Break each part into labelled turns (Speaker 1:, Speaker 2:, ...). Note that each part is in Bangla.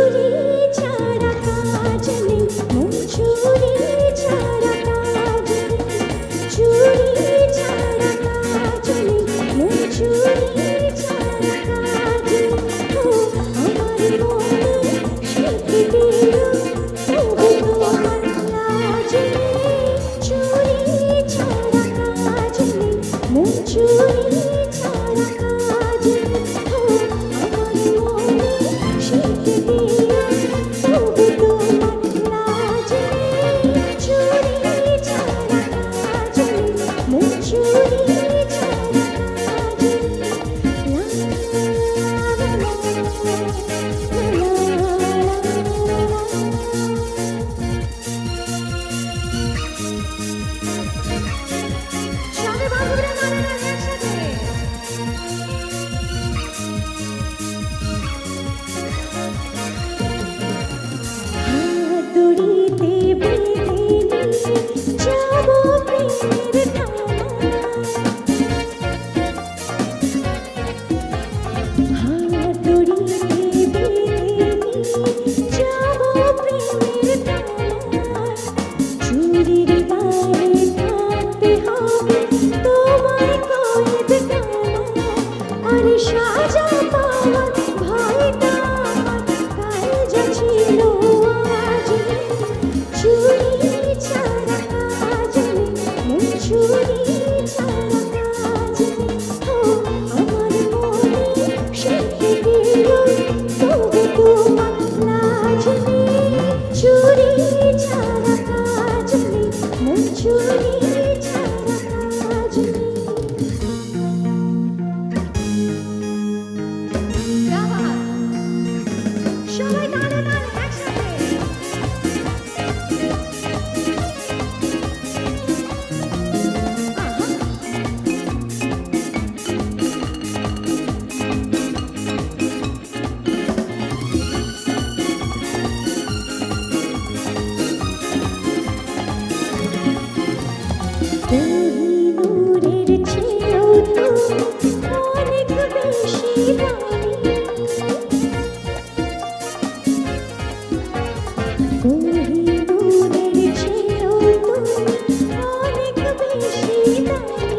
Speaker 1: চুরি ছাড়া কাজ নেই, মন চুরি ছাড়া কাজ নেই, চুরি ছাড়া কাজ নেই, মন চুরি ছাড়া কাজ নেই। ও আমার মনে শিখে দিল তবু তোমার লাজ নেই, চুরি ছাড়া কাজ নেই, মন চুরি ছাড়া কাজ নেই। ও আমার মনে শিখে দিল তবু তোমার লাজ নেই, চুরি ছাড়া কাজ নেই, মন চুরি ছাড়া কাজ নেই। লা লা লা সবে বান্ধবীরা গানে গানে একসাথে। হাতুড়িতে বেঁধে নিয়ে যাব প্রেমের ডানা, হাতুড়িতে বেঁধে নিয়ে যাব প্রেমের ডানা, চুরির গায়ে থাকতে হবে তোমায় কয়েদ কানা, আরে সাজা পাওয়ার ভয়টা আমার কাল যা ছিল আজ নেই, চুরি ছাড়া কাজ নেই, মন চুরি ছাড়া কাজ নেই। ও আমার মনে শিখে দিল তবু তোমার লাজ নেই, চুরি ছাড়া কাজ নেই, মন চুরি ছাড়া কাজ নেই। সবাই গানে গানে একসাথে। আহা কোহিনূরের চেয়েও তুমি অনেক বেশি দামি, কোহিনূরের চেয়েও তুমি অনেক বেশি দামি,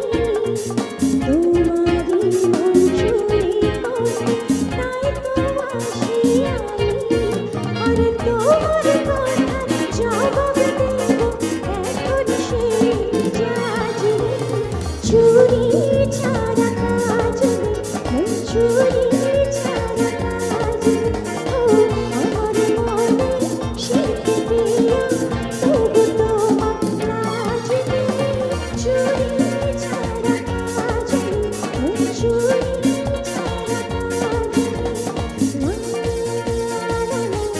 Speaker 1: তোমারই মন চুরি করতে তাই তো আসি আমি, আরে তোমার কথার জবাব দেব এখন সেই জাজ নেই, চুরি ছাড়া কাজ নেই, মন চুরি ছাড়া কাজ নেই। ও আমার মনে শিখে দিল তবু তোমার লাজ নেই, চুরি ছাড়া কাজ নেই, মন চুরি ছাড়া কাজ নেই। লা লা লা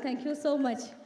Speaker 1: Thank you so much.